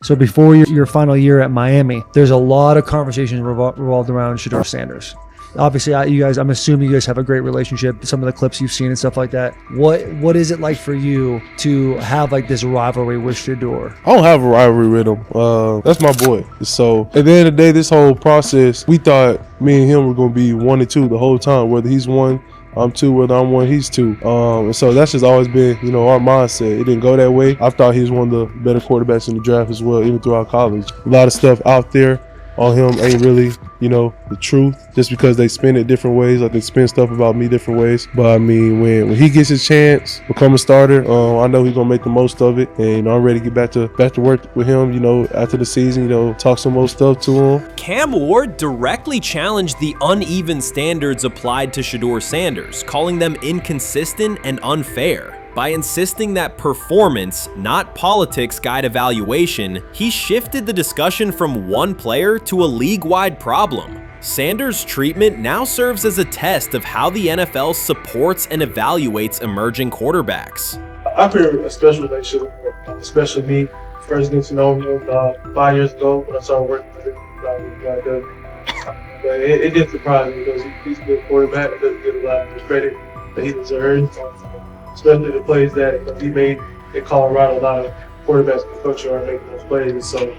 So before your final year at Miami, there's a lot of conversations revolved around Shedeur Sanders. Obviously, I'm assuming you guys have a great relationship. Some of the clips you've seen and stuff like that. What is it like for you to have like this rivalry with Shedeur? I don't have a rivalry with him. That's my boy. So at the end of the day, this whole process, we thought me and him were gonna be 1 and 2 the whole time. Whether he's 1, I'm 2. Whether I'm 1, he's 2. And so that's just always been, our mindset. It didn't go that way. I thought he was one of the better quarterbacks in the draft as well, even throughout college. A lot of stuff out there on him ain't really, the truth, just because they spin it different ways. Like they spin stuff about me different ways. But I mean, when he gets his chance, become a starter, I know he's gonna make the most of it. And I'm ready to get back to work with him. After the season, talk some more stuff to him. Cam Ward directly challenged the uneven standards applied to Shedeur Sanders, calling them inconsistent and unfair. By insisting that performance, not politics, guide evaluation, he shifted the discussion from one player to a league-wide problem. Sanders' treatment now serves as a test of how the NFL supports and evaluates emerging quarterbacks. I feel a special relationship, especially me. First getting to know him 5 years ago when I started working with him. But it did surprise me because he's a good quarterback. He doesn't get a lot of the credit that he deserves. Especially the plays that he made in Colorado. A lot of quarterbacks in the country are making those plays. So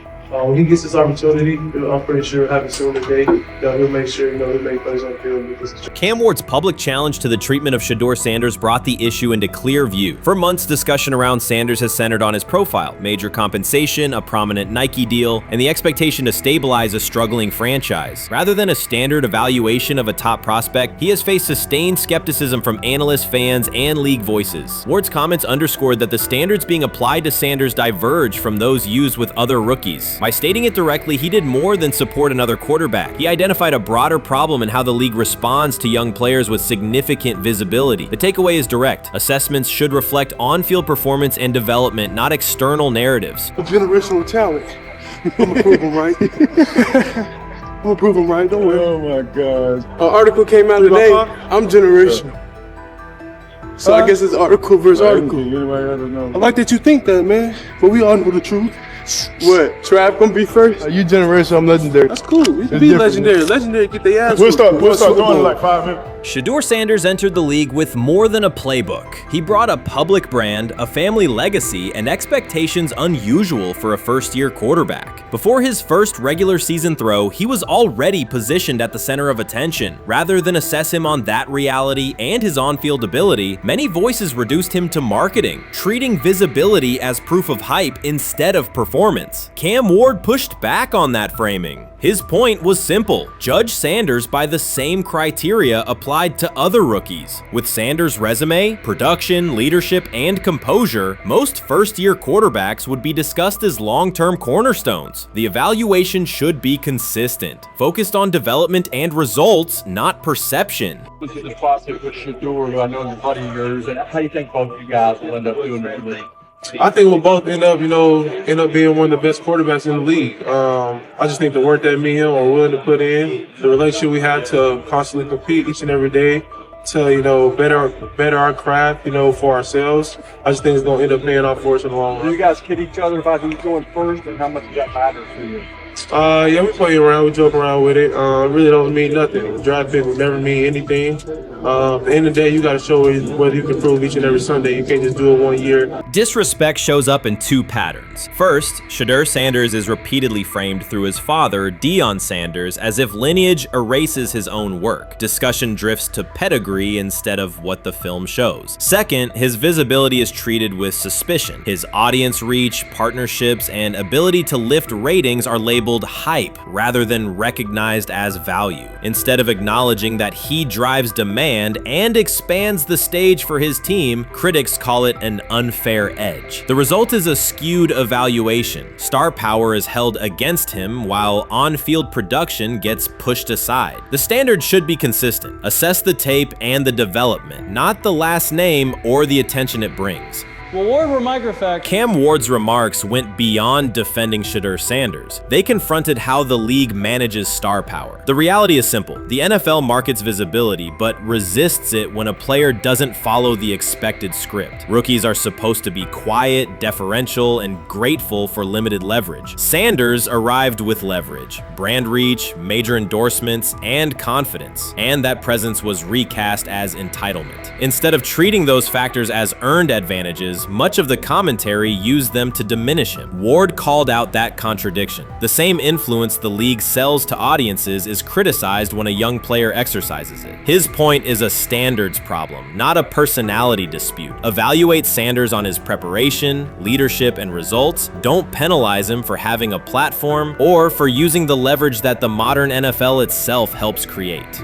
when he gets this opportunity, I'm pretty sure he'll have it soon today. He'll make sure he'll make plays on the field. Cam Ward's public challenge to the treatment of Shedeur Sanders brought the issue into clear view. For months, discussion around Sanders has centered on his profile, major compensation, a prominent Nike deal, and the expectation to stabilize a struggling franchise. Rather than a standard evaluation of a top prospect, he has faced sustained skepticism from analysts, fans, and league voices. Ward's comments underscored that the standards being applied to Sanders diverge from those used with other rookies. By stating it directly, he did more than support another quarterback. He identified a broader problem in how the league responds to young players with significant visibility. The takeaway is direct. Assessments should reflect on-field performance and development, not external narratives. A generational talent. I'm gonna prove him right. I'm gonna prove him right, don't worry. Oh my God. An article came out today. I'm generational. So I guess it's article versus article. I like that you think that, man. But we all know the truth. What? Trav gonna be first? You generational, I'm legendary. That's cool. We can be legendary. Legendary, get their ass. We'll start going in like 5 minutes. Shedeur Sanders entered the league with more than a playbook. He brought a public brand, a family legacy, and expectations unusual for a first-year quarterback. Before his first regular season throw, he was already positioned at the center of attention. Rather than assess him on that reality and his on-field ability, many voices reduced him to marketing, treating visibility as proof of hype instead of performance. Cam Ward pushed back on that framing. His point was simple: judge Sanders by the same criteria applied to other rookies. With Sanders' resume, production, leadership, and composure, most first-year quarterbacks would be discussed as long-term cornerstones. The evaluation should be consistent, focused on development and results, not perception. This is the process with Shedeur, who I know is a buddy of yours, and how do you think both of you guys will end up doing in the league? I think we'll both end up being one of the best quarterbacks in the league. I just think the work that me and him are willing to put in, the relationship we have to constantly compete each and every day, to better our craft, for ourselves. I just think it's gonna end up paying off for us in the long run. Do you guys kid each other about who's going first, and how much does that matter to you? Yeah, we play around, we joke around with it. Really don't mean nothing. The draft pick will never mean anything. At the end of the day, you got to show whether you can prove each and every Sunday. You can't just do it 1 year. Disrespect shows up in two patterns. First, Shedeur Sanders is repeatedly framed through his father, Deion Sanders, as if lineage erases his own work. Discussion drifts to pedigree instead of what the film shows. Second, his visibility is treated with suspicion. His audience reach, partnerships, and ability to lift ratings are labeled hype rather than recognized as value. Instead of acknowledging that he drives demand and expands the stage for his team, critics call it an unfair edge. The result is a skewed evaluation. Star power is held against him while on-field production gets pushed aside. The standard should be consistent. Assess the tape and the development, not the last name or the attention it brings. Well, Ward were microfacts. Cam Ward's remarks went beyond defending Shedeur Sanders. They confronted how the league manages star power. The reality is simple. The NFL markets visibility, but resists it when a player doesn't follow the expected script. Rookies are supposed to be quiet, deferential, and grateful for limited leverage. Sanders arrived with leverage, brand reach, major endorsements, and confidence. And that presence was recast as entitlement. Instead of treating those factors as earned advantages, much of the commentary used them to diminish him. Ward called out that contradiction. The same influence the league sells to audiences is criticized when a young player exercises it. His point is a standards problem, not a personality dispute. Evaluate Sanders on his preparation, leadership, and results. Don't penalize him for having a platform or for using the leverage that the modern NFL itself helps create.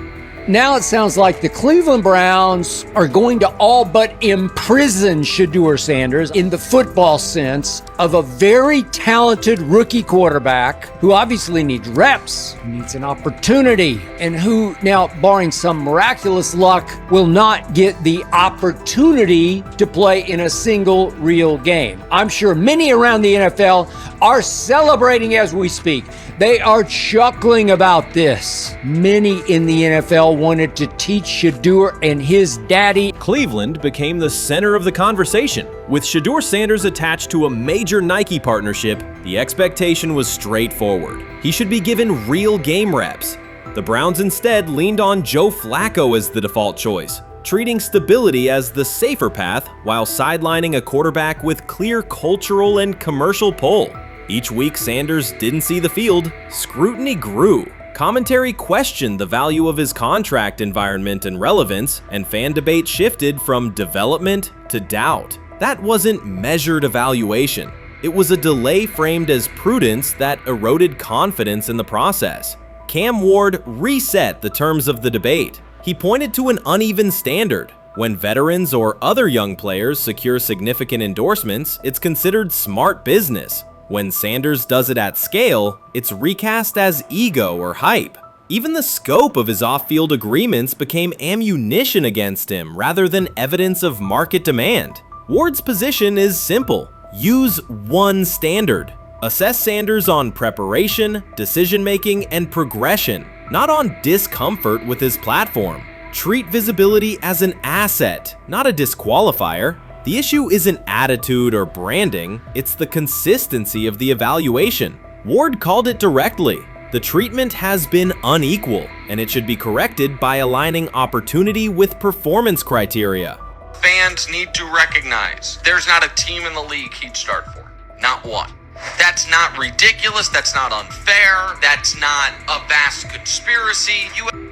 Now it sounds like the Cleveland Browns are going to all but imprison Shedeur Sanders in the football sense of a very talented rookie quarterback who obviously needs reps, needs an opportunity, and who now, barring some miraculous luck, will not get the opportunity to play in a single real game. I'm sure many around the NFL are celebrating as we speak. They are chuckling about this. Many in the NFL wanted to teach Shedeur and his daddy. Cleveland became the center of the conversation. With Shedeur Sanders attached to a major Nike partnership, the expectation was straightforward. He should be given real game reps. The Browns instead leaned on Joe Flacco as the default choice, treating stability as the safer path while sidelining a quarterback with clear cultural and commercial pull. Each week Sanders didn't see the field, scrutiny grew. Commentary questioned the value of his contract environment and relevance, and fan debate shifted from development to doubt. That wasn't measured evaluation. It was a delay framed as prudence that eroded confidence in the process. Cam Ward reset the terms of the debate. He pointed to an uneven standard. When veterans or other young players secure significant endorsements, it's considered smart business. When Sanders does it at scale, it's recast as ego or hype. Even the scope of his off-field agreements became ammunition against him rather than evidence of market demand. Ward's position is simple. Use one standard. Assess Sanders on preparation, decision-making, and progression, not on discomfort with his platform. Treat visibility as an asset, not a disqualifier. The issue isn't attitude or branding, it's the consistency of the evaluation. Ward called it directly. The treatment has been unequal, and it should be corrected by aligning opportunity with performance criteria. Fans need to recognize there's not a team in the league he'd start for. Not one. That's not ridiculous, that's not unfair, that's not a vast conspiracy.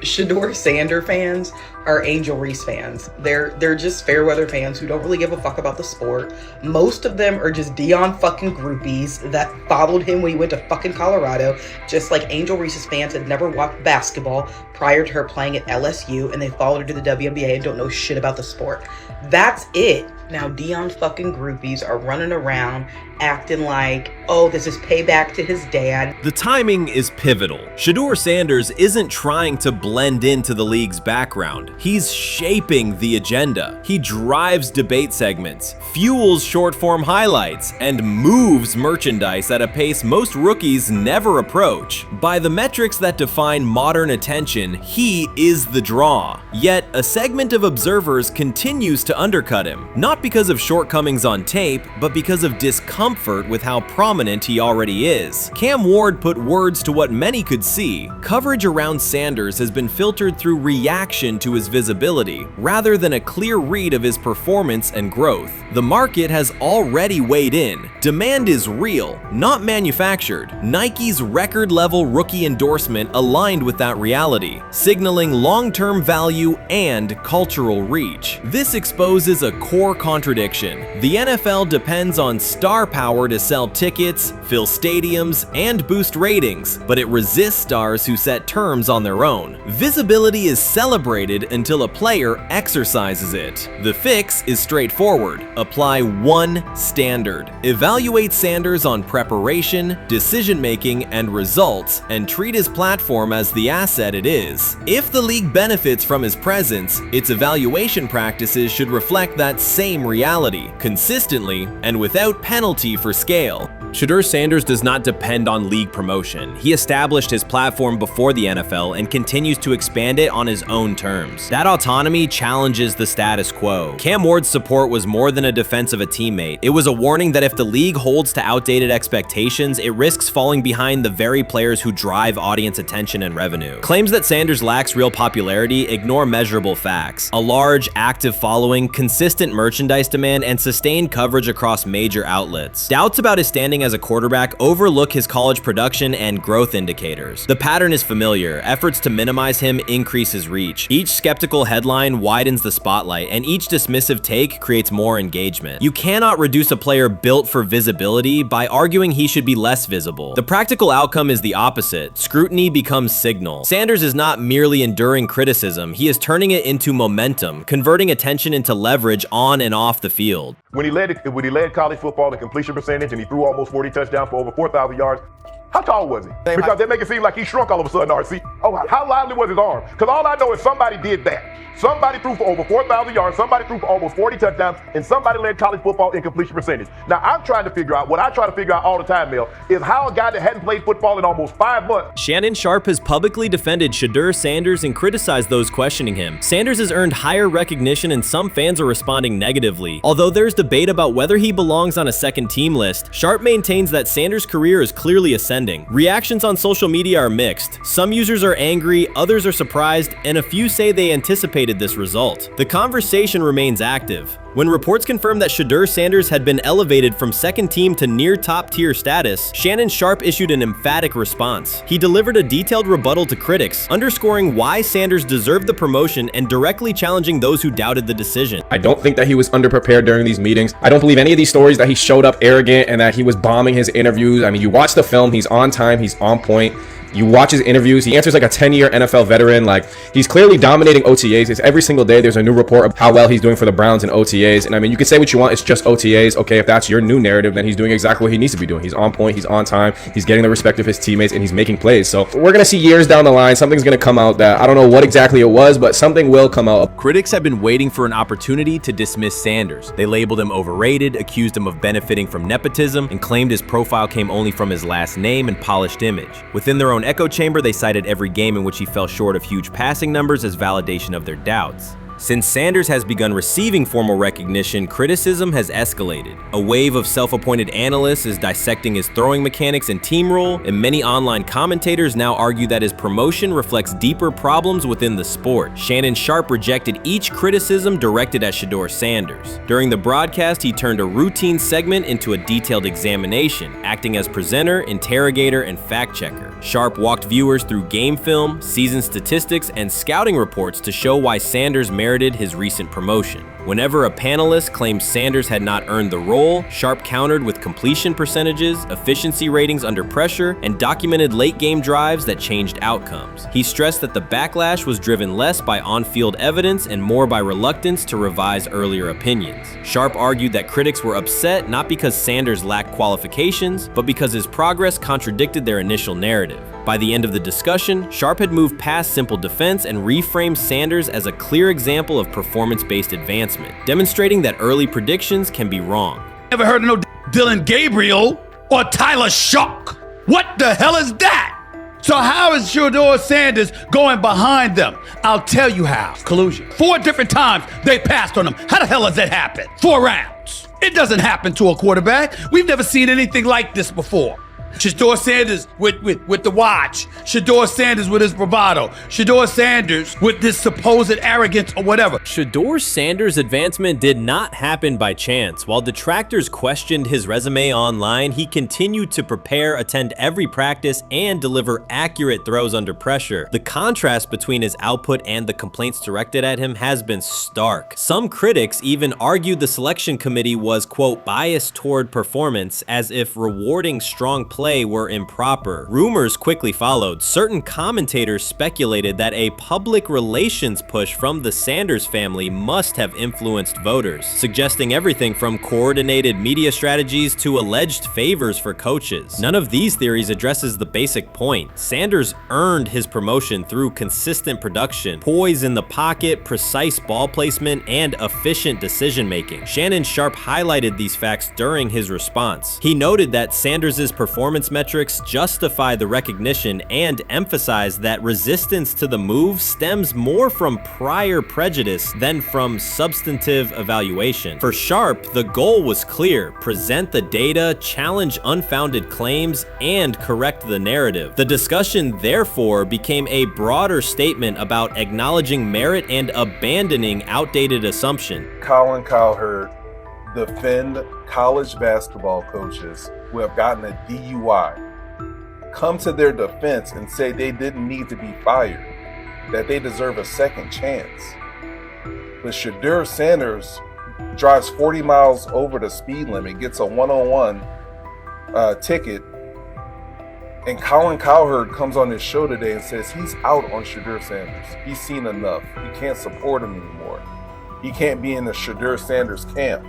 Shedeur Sanders fans are Angel Reese fans. They're just fair weather fans who don't really give a fuck about the sport. Most of them are just Dion fucking groupies that followed him when he went to fucking Colorado, just like Angel Reese's fans had never watched basketball prior to her playing at LSU, and they followed her to the WNBA and don't know shit about the sport. That's it. Now Dion fucking groupies are running around acting like, oh, this is payback to his dad. The timing is pivotal. Shedeur Sanders isn't trying to blend into the league's background. He's shaping the agenda. He drives debate segments, fuels short-form highlights, and moves merchandise at a pace most rookies never approach. By the metrics that define modern attention, he is the draw. Yet, a segment of observers continues to undercut him, not because of shortcomings on tape, but because of discomfort with how prominent he already is. Cam Ward put words to what many could see. Coverage around Sanders has been filtered through reaction to his visibility, rather than a clear read of his performance and growth. The market has already weighed in. Demand is real, not manufactured. Nike's record-level rookie endorsement aligned with that reality, signaling long-term value and cultural reach. This exposes a core contradiction. The NFL depends on star power to sell tickets, fill stadiums, and boost ratings, but it resists stars who set terms on their own. Visibility is celebrated until a player exercises it. The fix is straightforward. Apply one standard. Evaluate Sanders on preparation, decision-making, and results, and treat his platform as the asset it is. If the league benefits from his presence, its evaluation practices should reflect that same same reality, consistently and without penalty for scale. Shedeur Sanders does not depend on league promotion. He established his platform before the NFL and continues to expand it on his own terms. That autonomy challenges the status quo. Cam Ward's support was more than a defense of a teammate. It was a warning that if the league holds to outdated expectations, it risks falling behind the very players who drive audience attention and revenue. Claims that Sanders lacks real popularity ignore measurable facts. A large, active following, consistent merchandise demand, and sustained coverage across major outlets. Doubts about his standing as a quarterback overlook his college production and growth indicators. The pattern is familiar. Efforts to minimize him increase his reach. Each skeptical headline widens the spotlight, and each dismissive take creates more engagement. You cannot reduce a player built for visibility by arguing he should be less visible. The practical outcome is the opposite. Scrutiny becomes signal. Sanders is not merely enduring criticism, he is turning it into momentum, converting attention into leverage on and off the field. When he led college football in completion percentage and he threw almost 40 touchdowns for over 4,000 yards, how tall was he? Because they make it seem like he shrunk all of a sudden, RC. Oh, how lively was his arm? Because all I know is somebody did that. Somebody threw for over 4,000 yards, somebody threw for almost 40 touchdowns, and somebody led college football in completion percentage. Now, I'm trying to figure out, what I try to figure out all the time, Mel, is how a guy that hadn't played football in almost 5 months. Shannon Sharpe has publicly defended Shedeur Sanders and criticized those questioning him. Sanders has earned higher recognition and some fans are responding negatively. Although there's debate about whether he belongs on a second team list, Sharpe maintains that Sanders' career is clearly ascending. Reactions on social media are mixed. Some users are angry, others are surprised, and a few say they anticipated this result. The conversation remains active. When reports confirmed that Shedeur Sanders had been elevated from second team to near top tier status, Shannon Sharpe issued an emphatic response. He delivered a detailed rebuttal to critics, underscoring why Sanders deserved the promotion and directly challenging those who doubted the decision. I don't think that he was underprepared during these meetings. I don't believe any of these stories that he showed up arrogant and that he was bombing his interviews. I mean, you watch the film, he's on time, he's on point. You watch his interviews, he answers like a 10-year NFL veteran. Like, he's clearly dominating OTAs. It's every single day there's a new report of how well he's doing for the Browns in OTAs. And I mean, you can say what you want, it's just OTAs. Okay, if that's your new narrative, then he's doing exactly what he needs to be doing. He's on point, he's on time, he's getting the respect of his teammates, and he's making plays. So we're gonna see years down the line, something's gonna come out that I don't know what exactly it was, but something will come out. Critics have been waiting for an opportunity to dismiss Sanders. They labeled him overrated, accused him of benefiting from nepotism, and claimed his profile came only from his last name and polished image. Within their own echo chamber, they cited every game in which he fell short of huge passing numbers as validation of their doubts. Since Sanders has begun receiving formal recognition, criticism has escalated. A wave of self-appointed analysts is dissecting his throwing mechanics and team role, and many online commentators now argue that his promotion reflects deeper problems within the sport. Shannon Sharpe rejected each criticism directed at Shedeur Sanders. During the broadcast, he turned a routine segment into a detailed examination, acting as presenter, interrogator, and fact-checker. Sharpe walked viewers through game film, season statistics, and scouting reports to show why Sanders merited his recent promotion. Whenever a panelist claimed Sanders had not earned the role, Sharpe countered with completion percentages, efficiency ratings under pressure, and documented late-game drives that changed outcomes. He stressed that the backlash was driven less by on-field evidence and more by reluctance to revise earlier opinions. Sharpe argued that critics were upset not because Sanders lacked qualifications, but because his progress contradicted their initial narrative. By the end of the discussion, Sharpe had moved past simple defense and reframed Sanders as a clear example of performance-based advancement, demonstrating that early predictions can be wrong. Never heard of no Dylan Gabriel or Tyler Shock. What the hell is that? So how is Shedeur Sanders going behind them? I'll tell you how. Collusion. 4 different times they passed on him. How the hell does that happen? 4 rounds. It doesn't happen to a quarterback. We've never seen anything like this before. Shedeur Sanders with the watch. Shedeur Sanders with his bravado. Shedeur Sanders with this supposed arrogance or whatever. Shedeur Sanders' advancement did not happen by chance. While detractors questioned his resume online, he continued to prepare, attend every practice, and deliver accurate throws under pressure. The contrast between his output and the complaints directed at him has been stark. Some critics even argued the selection committee was, quote, biased toward performance, as if rewarding strong play play were improper. Rumors quickly followed. Certain commentators speculated that a public relations push from the Sanders family must have influenced voters, suggesting everything from coordinated media strategies to alleged favors for coaches. None of these theories addresses the basic point. Sanders earned his promotion through consistent production, poise in the pocket, precise ball placement, and efficient decision-making. Shannon Sharpe highlighted these facts during his response. He noted that Sanders' performance metrics justify the recognition and emphasized that resistance to the move stems more from prior prejudice than from substantive evaluation. For Sharpe, the goal was clear: present the data, challenge unfounded claims, and correct the narrative. The discussion, therefore, became a broader statement about acknowledging merit and abandoning outdated assumption. Colin Cowherd defend college basketball coaches who have gotten a DUI, come to their defense and say they didn't need to be fired, that they deserve a second chance. But Shedeur Sanders drives 40 miles over the speed limit, gets a one-on-one ticket, and Colin Cowherd comes on his show today and says he's out on Shedeur Sanders. He's seen enough. He can't support him anymore. He can't be in the Shedeur Sanders camp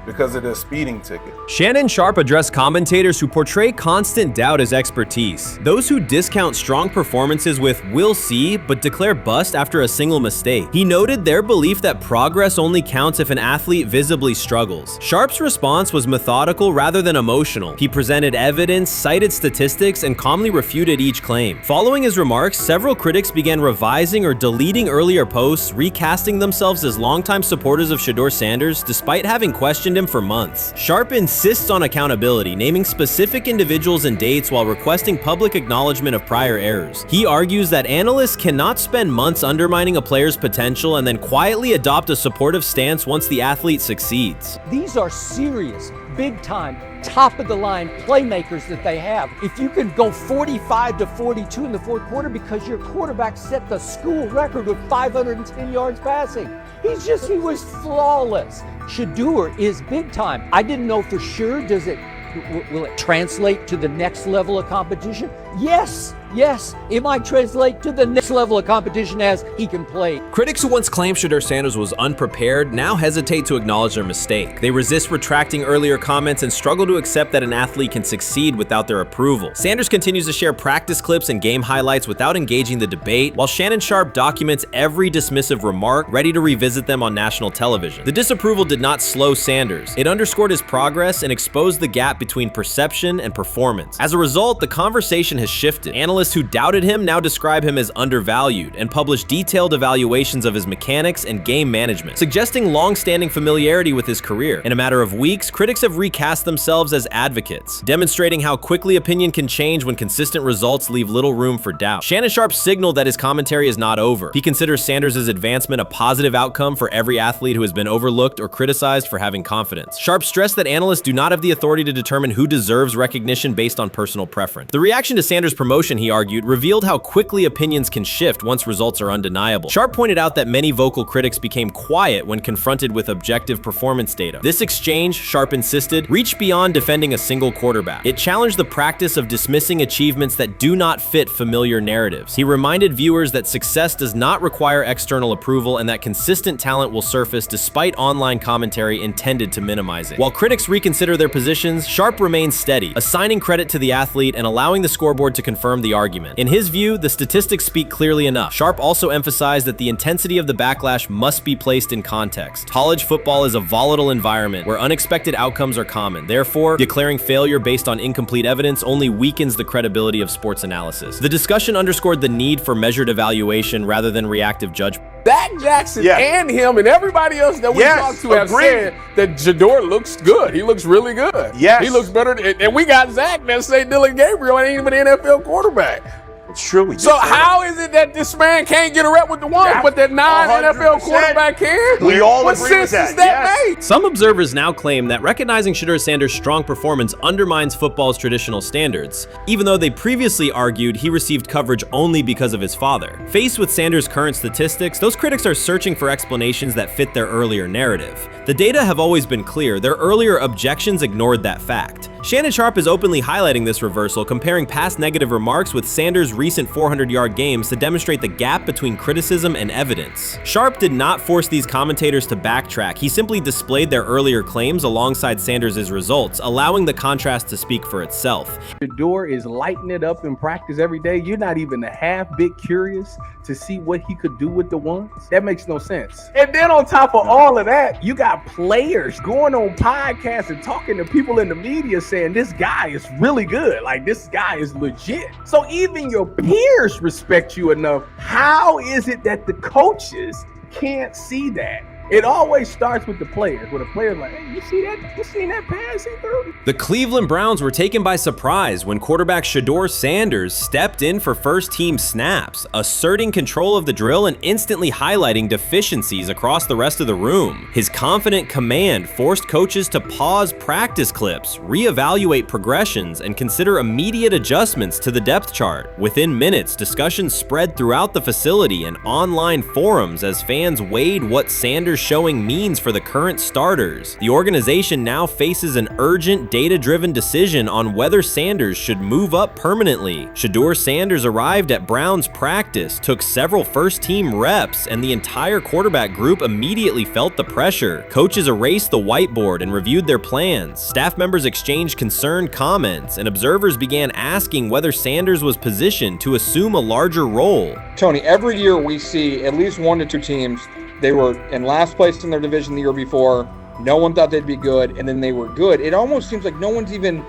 because of the speeding ticket. Shannon Sharpe addressed commentators who portray constant doubt as expertise. Those who discount strong performances with "we'll see" but declare bust after a single mistake. He noted their belief that progress only counts if an athlete visibly struggles. Sharpe's response was methodical rather than emotional. He presented evidence, cited statistics, and calmly refuted each claim. Following his remarks, several critics began revising or deleting earlier posts, recasting themselves as longtime supporters of Shedeur Sanders despite having questioned him for months. Sharpe insists on accountability, naming specific individuals and dates while requesting public acknowledgement of prior errors. He argues that analysts cannot spend months undermining a player's potential and then quietly adopt a supportive stance once the athlete succeeds. These are serious, big-time, top-of-the-line playmakers that they have. If you can go 45 to 42 in the fourth quarter because your quarterback set the school record with 510 yards passing. He was flawless. Shedeur is big time. I didn't know for sure, will it translate to the next level of competition? Yes, it might translate to the next level of competition as he can play. Critics who once claimed Shedeur Sanders was unprepared now hesitate to acknowledge their mistake. They resist retracting earlier comments and struggle to accept that an athlete can succeed without their approval. Sanders continues to share practice clips and game highlights without engaging the debate, while Shannon Sharpe documents every dismissive remark, ready to revisit them on national television. The disapproval did not slow Sanders. It underscored his progress and exposed the gap between perception and performance. As a result, the conversation has shifted. Analysts who doubted him now describe him as undervalued and publish detailed evaluations of his mechanics and game management, suggesting long-standing familiarity with his career. In a matter of weeks, critics have recast themselves as advocates, demonstrating how quickly opinion can change when consistent results leave little room for doubt. Shannon Sharpe signaled that his commentary is not over. He considers Sanders' advancement a positive outcome for every athlete who has been overlooked or criticized for having confidence. Sharpe stressed that analysts do not have the authority to determine who deserves recognition based on personal preference. The reaction to Sanders' promotion, he argued, revealed how quickly opinions can shift once results are undeniable. Sharpe pointed out that many vocal critics became quiet when confronted with objective performance data. This exchange, Sharpe insisted, reached beyond defending a single quarterback. It challenged the practice of dismissing achievements that do not fit familiar narratives. He reminded viewers that success does not require external approval and that consistent talent will surface despite online commentary intended to minimize it. While critics reconsider their positions, Sharpe remains steady, assigning credit to the athlete and allowing the scoreboard to confirm the argument. In his view, the statistics speak clearly enough. Sharpe also emphasized that the intensity of the backlash must be placed in context. College football is a volatile environment where unexpected outcomes are common. Therefore, declaring failure based on incomplete evidence only weakens the credibility of sports analysis. The discussion underscored the need for measured evaluation rather than reactive judgment. Dak Jackson and him and everybody else that we talked to have said that Shedeur looks good. He looks really good. He looks better. And we got Zach that say Dylan Gabriel ain't even an NFL quarterback. It's true. So how is it that this man can't get a rep with the ones, but that non-NFL quarterback can? We all what agree with sense that. does that make? Some observers now claim that recognizing Shedeur Sanders' strong performance undermines football's traditional standards, even though they previously argued he received coverage only because of his father. Faced with Sanders' current statistics, those critics are searching for explanations that fit their earlier narrative. The data have always been clear. Their earlier objections ignored that fact. Shannon Sharpe is openly highlighting this reversal, comparing past negative remarks with Sanders' recent 400-yard games to demonstrate the gap between criticism and evidence. Sharpe did not force these commentators to backtrack. He simply displayed their earlier claims alongside Sanders' results, allowing the contrast to speak for itself. Shedeur is lighting it up in practice every day. You're not even a half bit curious to see what he could do with the ones. That makes no sense. And then on top of all of that, you got players going on podcasts and talking to people in the media saying this guy is really good. Like, this guy is legit. So even your peers respect you enough. How is it that the coaches can't see that? It always starts with the players, where the players like, hey, you see that? You seen that pass he threw? The Cleveland Browns were taken by surprise when quarterback Shedeur Sanders stepped in for first-team snaps, asserting control of the drill and instantly highlighting deficiencies across the rest of the room. His confident command forced coaches to pause practice clips, reevaluate progressions, and consider immediate adjustments to the depth chart. Within minutes, discussions spread throughout the facility and online forums as fans weighed what Sanders' showing means for the current starters. The organization now faces an urgent, data-driven decision on whether Sanders should move up permanently. Shedeur Sanders arrived at Browns practice, took several first-team reps, and the entire quarterback group immediately felt the pressure. Coaches erased the whiteboard and reviewed their plans. Staff members exchanged concerned comments, and observers began asking whether Sanders was positioned to assume a larger role. Tony, every year we see at least 1 to 2 teams. They were in last place in their division the year before. No one thought they'd be good, and then they were good. It almost seems like no one's even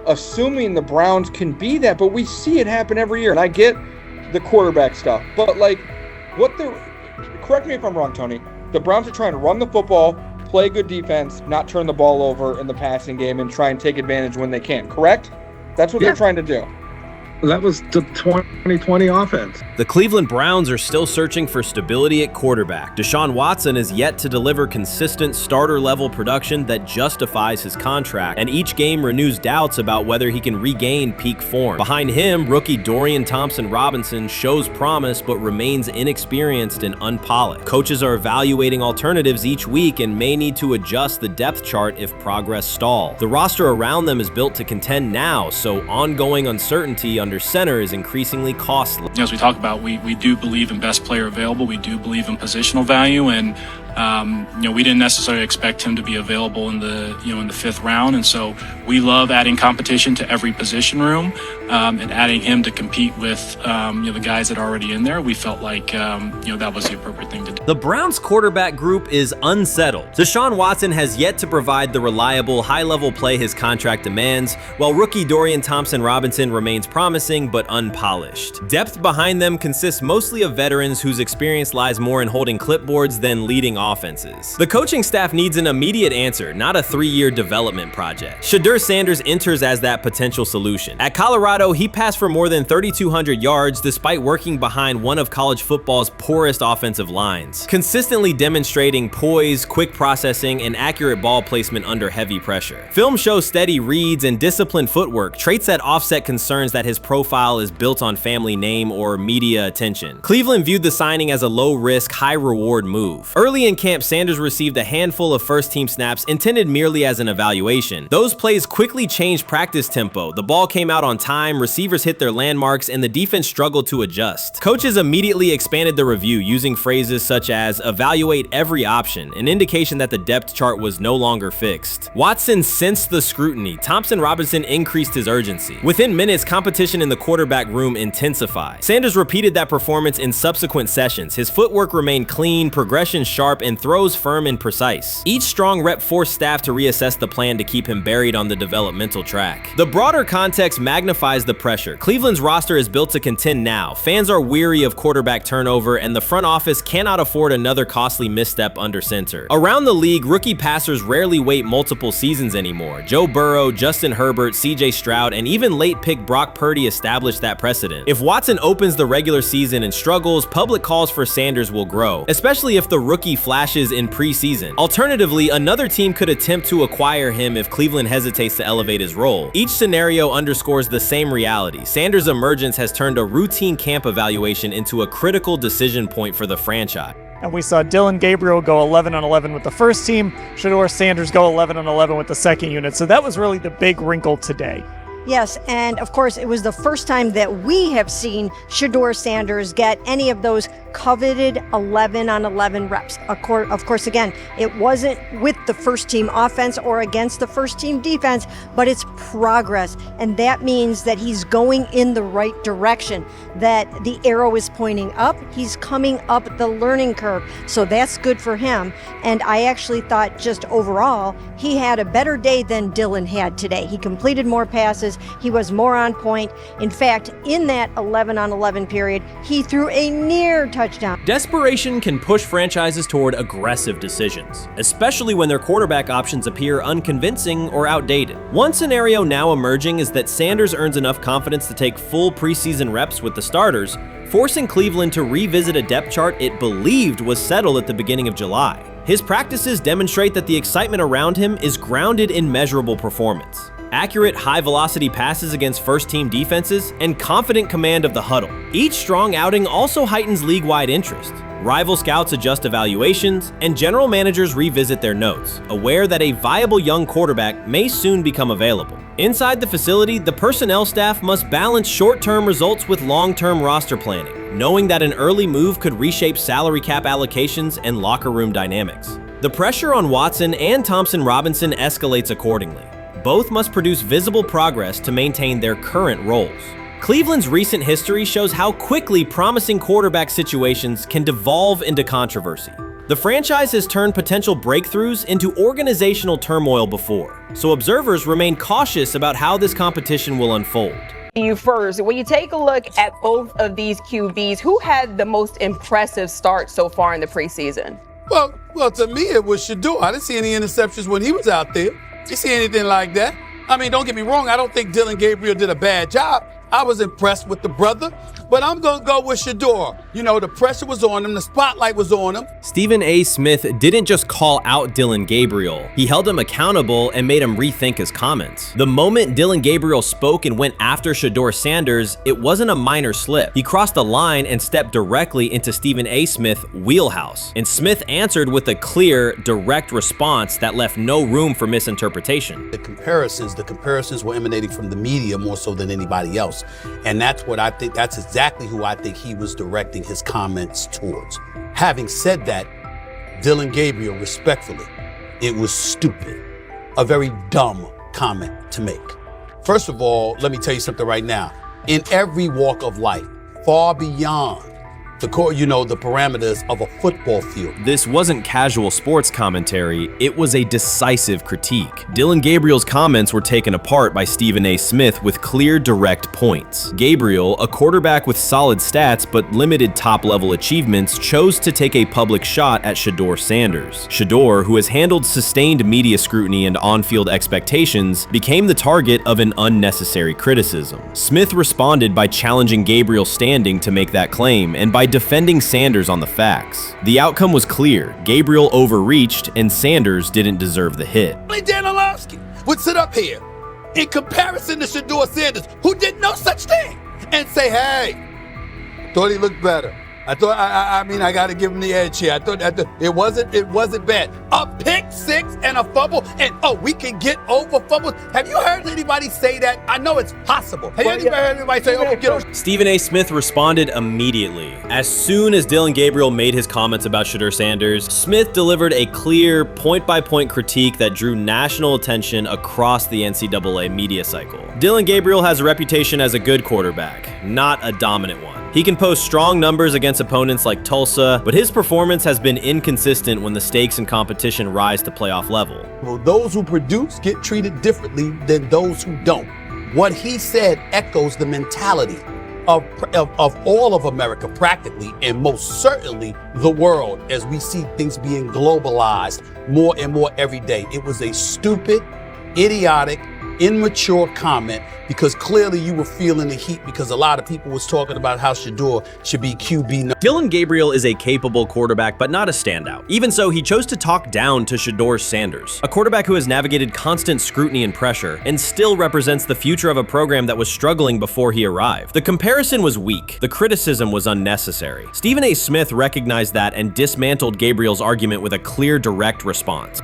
assuming the Browns can be that, but we see it happen every year. And I get the quarterback stuff, but like, correct me if I'm wrong, Tony. The Browns are trying to run the football, play good defense, not turn the ball over in the passing game, and try and take advantage when they can, correct? That's what they're trying to do. That was the 2020 offense. The Cleveland Browns are still searching for stability at quarterback. Deshaun Watson is yet to deliver consistent starter-level production that justifies his contract, and each game renews doubts about whether he can regain peak form. Behind him, rookie Dorian Thompson-Robinson shows promise but remains inexperienced and unpolished. Coaches are evaluating alternatives each week and may need to adjust the depth chart if progress stalls. The roster around them is built to contend now, so ongoing uncertainty under center is increasingly costly. As we talk about, we do believe in best player available. We do believe in positional value, and we didn't necessarily expect him to be available in the in the 5th round, and so we love adding competition to every position room and adding him to compete with the guys that are already in there. We felt like that was the appropriate thing to do. The Browns quarterback group is unsettled. Deshaun Watson has yet to provide the reliable, high-level play his contract demands, while rookie Dorian Thompson-Robinson remains promising but unpolished. Depth behind them consists mostly of veterans whose experience lies more in holding clipboards than leading offenses. The coaching staff needs an immediate answer, not a 3-year development project. Shedeur Sanders enters as that potential solution. At Colorado, he passed for more than 3,200 yards despite working behind one of college football's poorest offensive lines, consistently demonstrating poise, quick processing, and accurate ball placement under heavy pressure. Film shows steady reads and disciplined footwork, traits that offset concerns that his profile is built on family name or media attention. Cleveland viewed the signing as a low-risk, high-reward move. Early in camp, Sanders received a handful of first-team snaps intended merely as an evaluation. Those plays quickly changed practice tempo. The ball came out on time, receivers hit their landmarks, and the defense struggled to adjust. Coaches immediately expanded the review using phrases such as evaluate every option, an indication that the depth chart was no longer fixed. Watson sensed the scrutiny. Thompson-Robinson increased his urgency. Within minutes, competition in the quarterback room intensified. Sanders repeated that performance in subsequent sessions. His footwork remained clean, progression sharp, and throws firm and precise. Each strong rep forced staff to reassess the plan to keep him buried on the developmental track. The broader context magnifies the pressure. Cleveland's roster is built to contend now. Fans are weary of quarterback turnover, and the front office cannot afford another costly misstep under center. Around the league, rookie passers rarely wait multiple seasons anymore. Joe Burrow, Justin Herbert, CJ Stroud, and even late pick Brock Purdy established that precedent. If Watson opens the regular season and struggles, public calls for Sanders will grow, especially if the rookie flashes in preseason. Alternatively, another team could attempt to acquire him if Cleveland hesitates to elevate his role. Each scenario underscores the same reality. Sanders' emergence has turned a routine camp evaluation into a critical decision point for the franchise. And we saw Dillon Gabriel go 11-on-11 with the first team, Shedeur Sanders go 11-on-11 with the second unit. So that was really the big wrinkle today. Yes, and of course, it was the first time that we have seen Shedeur Sanders get any of those coveted 11-on-11 reps. Of course, again, it wasn't with the first team offense or against the first team defense, but it's progress. And that means that he's going in the right direction, that the arrow is pointing up. He's coming up the learning curve. So that's good for him. And I actually thought just overall, he had a better day than Dillon had today. He completed more passes. He was more on point. In fact, in that 11-on-11 period, he threw a near touchdown. Desperation can push franchises toward aggressive decisions, especially when their quarterback options appear unconvincing or outdated. One scenario now emerging is that Sanders earns enough confidence to take full preseason reps with the starters, forcing Cleveland to revisit a depth chart it believed was settled at the beginning of July. His practices demonstrate that the excitement around him is grounded in measurable performance. Accurate, high-velocity passes against first-team defenses, and confident command of the huddle. Each strong outing also heightens league-wide interest. Rival scouts adjust evaluations, and general managers revisit their notes, aware that a viable young quarterback may soon become available. Inside the facility, the personnel staff must balance short-term results with long-term roster planning, knowing that an early move could reshape salary cap allocations and locker room dynamics. The pressure on Watson and Thompson Robinson escalates accordingly. Both must produce visible progress to maintain their current roles. Cleveland's recent history shows how quickly promising quarterback situations can devolve into controversy. The franchise has turned potential breakthroughs into organizational turmoil before, so observers remain cautious about how this competition will unfold. You first, when you take a look at both of these QBs, who had the most impressive start so far in the preseason? Well, to me, it was Shedeur. I didn't see any interceptions when he was out there. You see anything like that? I mean, don't get me wrong, I don't think Dillon Gabriel did a bad job. I was impressed with the brother, but I'm going to go with Shedeur. You know, the pressure was on him, the spotlight was on him. Stephen A. Smith didn't just call out Dillon Gabriel, he held him accountable and made him rethink his comments. The moment Dillon Gabriel spoke and went after Shedeur Sanders, it wasn't a minor slip. He crossed the line and stepped directly into Stephen A. Smith's wheelhouse, and Smith answered with a clear, direct response that left no room for misinterpretation. The comparisons were emanating from the media more so than anybody else. And that's what I think, that's exactly who I think he was directing his comments towards. Having said that, Dillon Gabriel, respectfully, it was stupid. A very dumb comment to make. First of all, let me tell you something right now. In every walk of life, far beyond the parameters of a football field. This wasn't casual sports commentary, it was a decisive critique. Dillon Gabriel's comments were taken apart by Stephen A. Smith with clear, direct points. Gabriel, a quarterback with solid stats but limited top-level achievements, chose to take a public shot at Shedeur Sanders. Shedeur, who has handled sustained media scrutiny and on-field expectations, became the target of an unnecessary criticism. Smith responded by challenging Gabriel's standing to make that claim, and by defending Sanders on the facts. The outcome was clear. Gabriel overreached, and Sanders didn't deserve the hit. Dan Orlovsky would sit up here in comparison to Shedeur Sanders, who did no such thing, and say, hey, thought he looked better. I thought, I got to give him the edge here. I thought it wasn't bad. A pick six and a fumble, and we can get over fumbles. Have you heard anybody say that? I know it's possible. Have you ever heard anybody say, get over? Stephen A. Smith responded immediately. As soon as Dillon Gabriel made his comments about Shedeur Sanders, Smith delivered a clear, point-by-point critique that drew national attention across the NCAA media cycle. Dillon Gabriel has a reputation as a good quarterback, not a dominant one. He can post strong numbers against opponents like Tulsa, but his performance has been inconsistent when the stakes in competition rise to playoff level. Well, those who produce get treated differently than those who don't. What he said echoes the mentality of all of America practically, and most certainly the world, as we see things being globalized more and more every day. It was a stupid, idiotic, immature comment, because clearly you were feeling the heat because a lot of people was talking about how Shedeur should be QB. Dillon Gabriel is a capable quarterback, but not a standout. Even so, he chose to talk down to Shedeur Sanders, a quarterback who has navigated constant scrutiny and pressure and still represents the future of a program that was struggling before he arrived. The comparison was weak. The criticism was unnecessary. Stephen A. Smith recognized that and dismantled Gabriel's argument with a clear, direct response.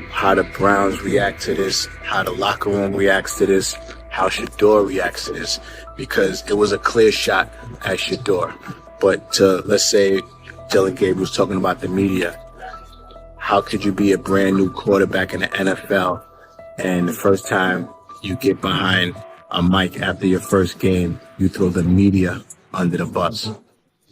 How the Browns react to this, how the locker room reacts to this, how Shedeur reacts to this, because it was a clear shot at Shedeur. But let's say Dillon Gabriel's talking about the media. How could you be a brand new quarterback in the NFL and the first time you get behind a mic after your first game, you throw the media under the bus?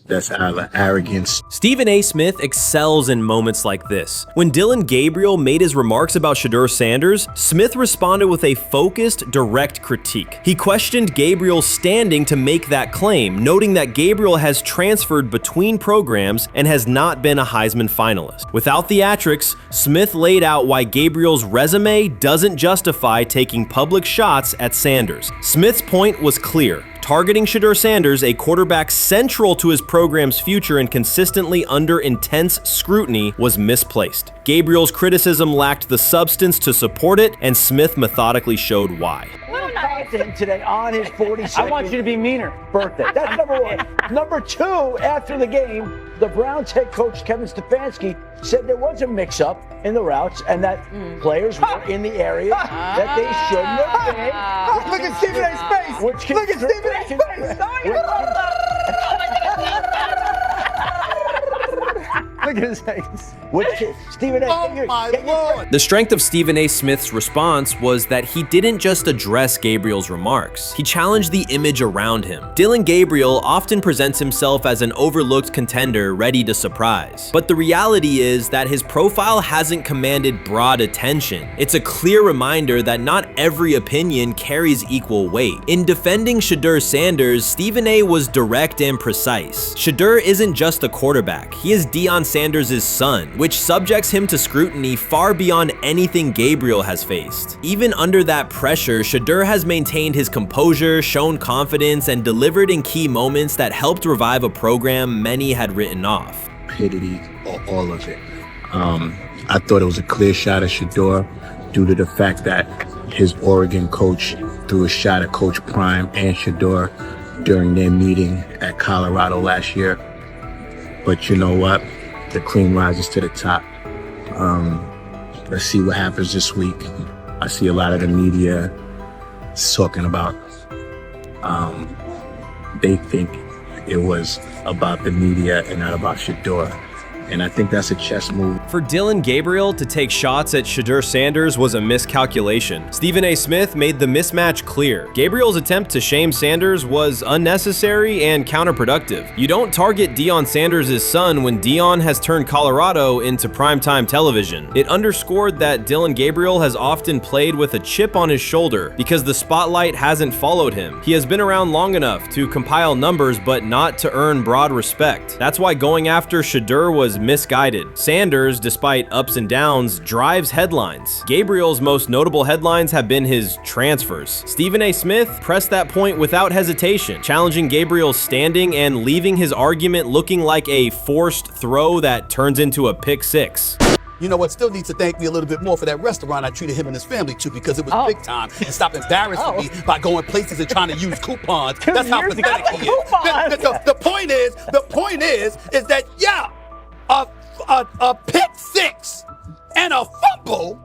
That's out of arrogance. Stephen A. Smith excels in moments like this. When Dillon Gabriel made his remarks about Shedeur Sanders, Smith responded with a focused, direct critique. He questioned Gabriel's standing to make that claim, noting that Gabriel has transferred between programs and has not been a Heisman finalist. Without theatrics, Smith laid out why Gabriel's resume doesn't justify taking public shots at Sanders. Smith's point was clear. Targeting Shedeur Sanders, a quarterback central to his program's future and consistently under intense scrutiny, was misplaced. Gabriel's criticism lacked the substance to support it, and Smith methodically showed why. Today on his 42nd. I want you to be meaner. Birthday. That's number one. Number two, after the game, the Browns head coach Kevin Stefanski said there was a mix-up in the routes and that players were in the area that they shouldn't have been. Look at Stephen A's face. Look at Stephen A's face. Look at his face. Stephen A. Oh my Lord. The strength of Stephen A. Smith's response was that he didn't just address Gabriel's remarks. He challenged the image around him. Dillon Gabriel often presents himself as an overlooked contender ready to surprise. But the reality is that his profile hasn't commanded broad attention. It's a clear reminder that not every opinion carries equal weight. In defending Shedeur Sanders, Stephen A. was direct and precise. Shedeur isn't just a quarterback. He is Deion Sanders' son, which subjects him to scrutiny far beyond anything Gabriel has faced. Even under that pressure, Shedeur has maintained his composure, shown confidence, and delivered in key moments that helped revive a program many had written off. Stupidity, all of it. I thought it was a clear shot at Shedeur due to the fact that his Oregon coach threw a shot at Coach Prime and Shedeur during their meeting at Colorado last year. But you know what? The cream rises to the top. Let's see what happens this week. I see a lot of the media talking about they think it was about the media and not about Shedeur. And I think that's a chess move. For Dillon Gabriel to take shots at Shedeur Sanders was a miscalculation. Stephen A. Smith made the mismatch clear. Gabriel's attempt to shame Sanders was unnecessary and counterproductive. You don't target Deion Sanders' son when Deion has turned Colorado into primetime television. It underscored that Dillon Gabriel has often played with a chip on his shoulder because the spotlight hasn't followed him. He has been around long enough to compile numbers but not to earn broad respect. That's why going after Shedeur was misguided. Sanders, despite ups and downs, drives headlines. Gabriel's most notable headlines have been his transfers. Stephen A. Smith pressed that point without hesitation, challenging Gabriel's standing and leaving his argument looking like a forced throw that turns into a pick six. You know what? Still needs to thank me a little bit more for that restaurant I treated him and his family to, because it was big time, and stop embarrassing me by going places and trying to use coupons. That's how pathetic he is. The point is that a pick six and a fumble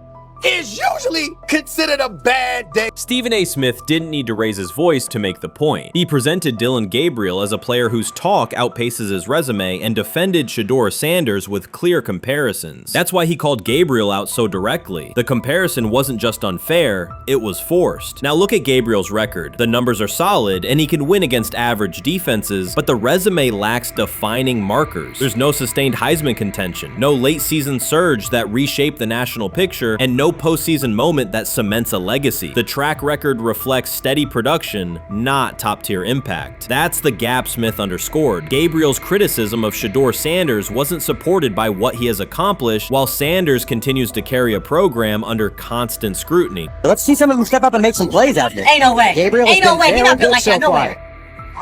is usually considered a bad day. Stephen A. Smith didn't need to raise his voice to make the point. He presented Dillon Gabriel as a player whose talk outpaces his resume and defended Shedeur Sanders with clear comparisons. That's why he called Gabriel out so directly. The comparison wasn't just unfair, it was forced. Now look at Gabriel's record. The numbers are solid and he can win against average defenses, but the resume lacks defining markers. There's no sustained Heisman contention, no late season surge that reshaped the national picture, and no postseason moment that cements a legacy. The track record reflects steady production, not top-tier impact. That's the gap Smith underscored. Gabriel's criticism of Shedeur Sanders wasn't supported by what he has accomplished, while Sanders continues to carry a program under constant scrutiny. Let's see some of them step up and make some plays out there. Ain't no way. Gabriel Ain't no way. He's not built like that. No way.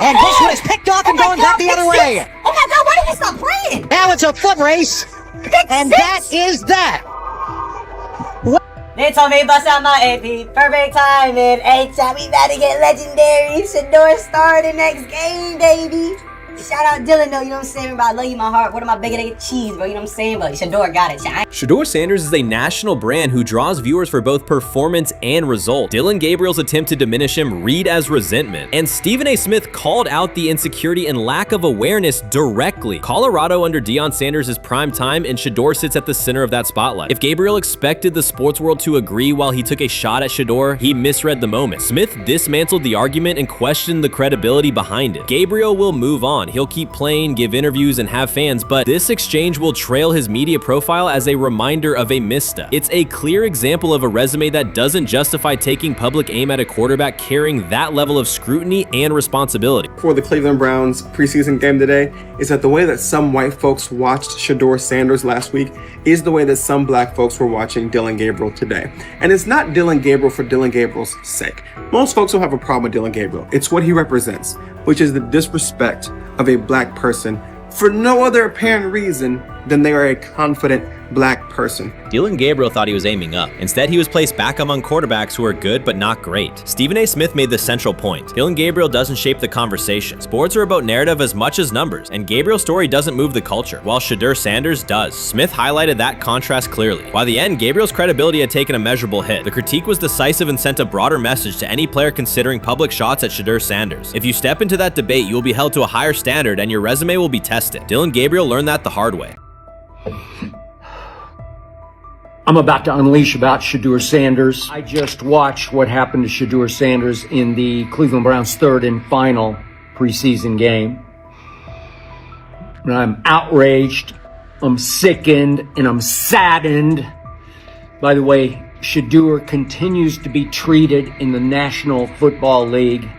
And this one is picked off and going back the other way. Oh my God, why did he stop playing? Now it's a foot race. And that is that. They told me bust out my AP, perfect timing. H-shot, we about to get legendary. Shedeur started next game, baby. Shout out Dylan though, you know what I'm saying? Bro, I love you, my heart. What am I bigger than cheese, bro? You know what I'm saying? But Shedeur got it. Shedeur Sanders is a national brand who draws viewers for both performance and result. Dillon Gabriel's attempt to diminish him read as resentment. And Stephen A. Smith called out the insecurity and lack of awareness directly. Colorado under Deion Sanders is prime time, and Shedeur sits at the center of that spotlight. If Gabriel expected the sports world to agree while he took a shot at Shedeur, he misread the moment. Smith dismantled the argument and questioned the credibility behind it. Gabriel will move on. He'll keep playing, give interviews, and have fans, but this exchange will trail his media profile as a reminder of a misstep. It's a clear example of a resume that doesn't justify taking public aim at a quarterback carrying that level of scrutiny and responsibility. For the Cleveland Browns preseason game today is that the way that some white folks watched Shedeur Sanders last week is the way that some black folks were watching Dillon Gabriel today. And it's not Dillon Gabriel for Dillon Gabriel's sake. Most folks don't have a problem with Dillon Gabriel. It's what he represents, which is the disrespect of a black person for no other apparent reason than they are a confident black person. Dillon Gabriel thought he was aiming up. Instead, he was placed back among quarterbacks who are good but not great. Stephen A. Smith made the central point. Dillon Gabriel doesn't shape the conversation. Sports are about narrative as much as numbers, and Gabriel's story doesn't move the culture, while Shedeur Sanders does. Smith highlighted that contrast clearly. By the end, Gabriel's credibility had taken a measurable hit. The critique was decisive and sent a broader message to any player considering public shots at Shedeur Sanders. If you step into that debate, you will be held to a higher standard and your resume will be tested. Dillon Gabriel learned that the hard way. I'm about to unleash about Shedeur Sanders. I just watched what happened to Shedeur Sanders in the Cleveland Browns' third and final preseason game. And I'm outraged, I'm sickened, and I'm saddened. By the way, Shedeur continues to be treated in the National Football League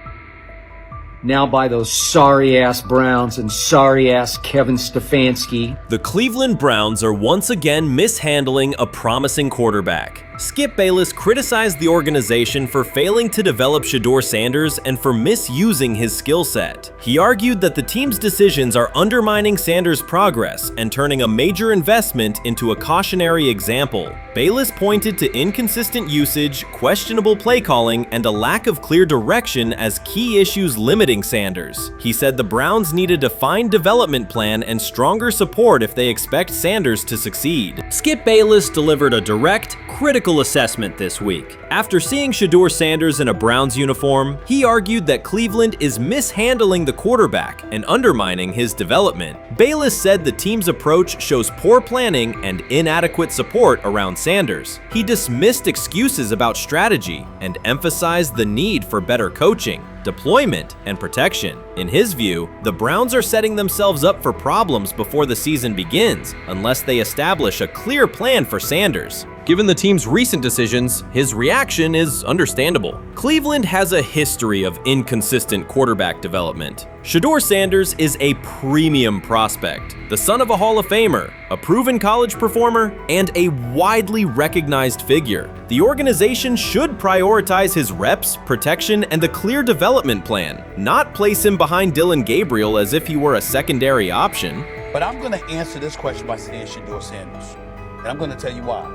now by those sorry-ass Browns and sorry-ass Kevin Stefanski. The Cleveland Browns are once again mishandling a promising quarterback. Skip Bayless criticized the organization for failing to develop Shedeur Sanders and for misusing his skill set. He argued that the team's decisions are undermining Sanders' progress and turning a major investment into a cautionary example. Bayless pointed to inconsistent usage, questionable play calling, and a lack of clear direction as key issues limiting Sanders. He said the Browns need a defined development plan and stronger support if they expect Sanders to succeed. Skip Bayless delivered a direct, critical assessment this week. After seeing Shedeur Sanders in a Browns uniform, he argued that Cleveland is mishandling the quarterback and undermining his development. Bayless said the team's approach shows poor planning and inadequate support around Sanders. He dismissed excuses about strategy and emphasized the need for better coaching, deployment, and protection. In his view, the Browns are setting themselves up for problems before the season begins unless they establish a clear plan for Sanders. Given the team's recent decisions, his reaction is understandable. Cleveland has a history of inconsistent quarterback development. Shedeur Sanders is a premium prospect, the son of a Hall of Famer, a proven college performer, and a widely recognized figure. The organization should prioritize his reps, protection, and a clear development plan, not place him behind Dillon Gabriel as if he were a secondary option. But I'm going to answer this question by saying Shedeur Sanders. And I'm going to tell you why.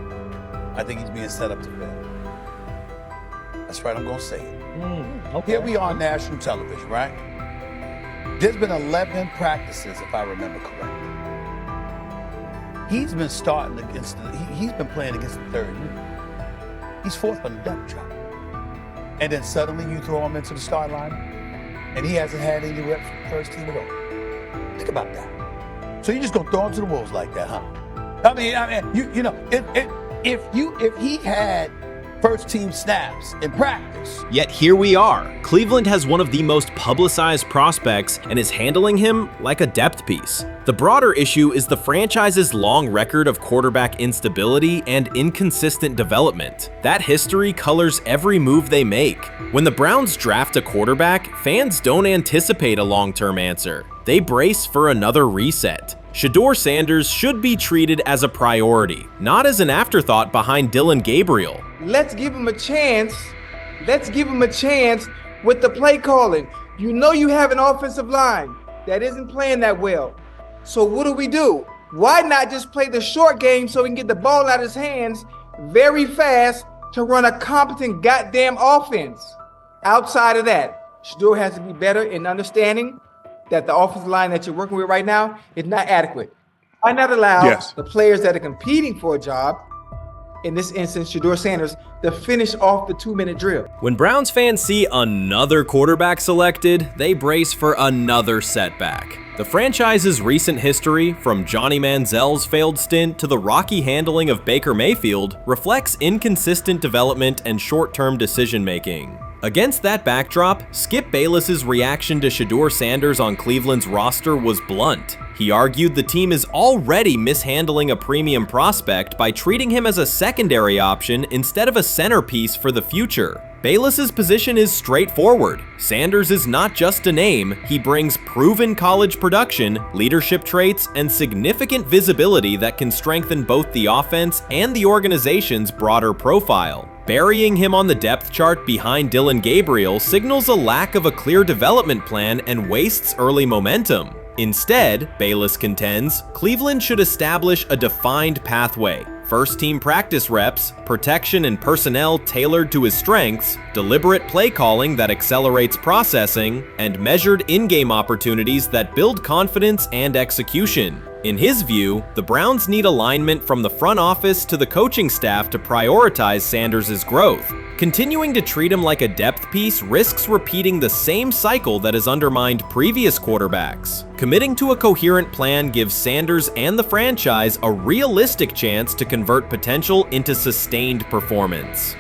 I think he's being set up to fail. That's right, I'm going to say it. Okay. Here we are on national television, right? There's been 11 practices, if I remember correctly. He's been starting against he's been playing against the third unit. He's fourth on the depth chart. And then suddenly you throw him into the start line, and he hasn't had any reps for the first team at all. Think about that. So you're just gonna throw him to the wolves like that, huh? I mean, you know, if he had first team snaps in practice. Yet here we are. Cleveland has one of the most publicized prospects and is handling him like a depth piece. The broader issue is the franchise's long record of quarterback instability and inconsistent development. That history colors every move they make. When the Browns draft a quarterback, fans don't anticipate a long-term answer. They brace for another reset. Shedeur Sanders should be treated as a priority, not as an afterthought behind Dillon Gabriel. Let's give him a chance. Let's give him a chance with the play calling. You know you have an offensive line that isn't playing that well. So what do? Why not just play the short game so he can get the ball out of his hands very fast to run a competent goddamn offense? Outside of that, Shedeur has to be better in understanding that the offensive line that you're working with right now is not adequate. Why not allow the players that are competing for a job, in this instance, Shedeur Sanders, to finish off the 2-minute drill? When Browns fans see another quarterback selected, they brace for another setback. The franchise's recent history, from Johnny Manziel's failed stint to the rocky handling of Baker Mayfield, reflects inconsistent development and short-term decision-making. Against that backdrop, Skip Bayless's reaction to Shedeur Sanders on Cleveland's roster was blunt. He argued the team is already mishandling a premium prospect by treating him as a secondary option instead of a centerpiece for the future. Bayless's position is straightforward. Sanders is not just a name, he brings proven college production, leadership traits, and significant visibility that can strengthen both the offense and the organization's broader profile. Burying him on the depth chart behind Dillon Gabriel signals a lack of a clear development plan and wastes early momentum. Instead, Bayless contends, Cleveland should establish a defined pathway. First-team practice reps, protection and personnel tailored to his strengths, deliberate play calling that accelerates processing, and measured in-game opportunities that build confidence and execution. In his view, the Browns need alignment from the front office to the coaching staff to prioritize Sanders' growth. Continuing to treat him like a depth piece risks repeating the same cycle that has undermined previous quarterbacks. Committing to a coherent plan gives Sanders and the franchise a realistic chance to convert potential into sustained performance.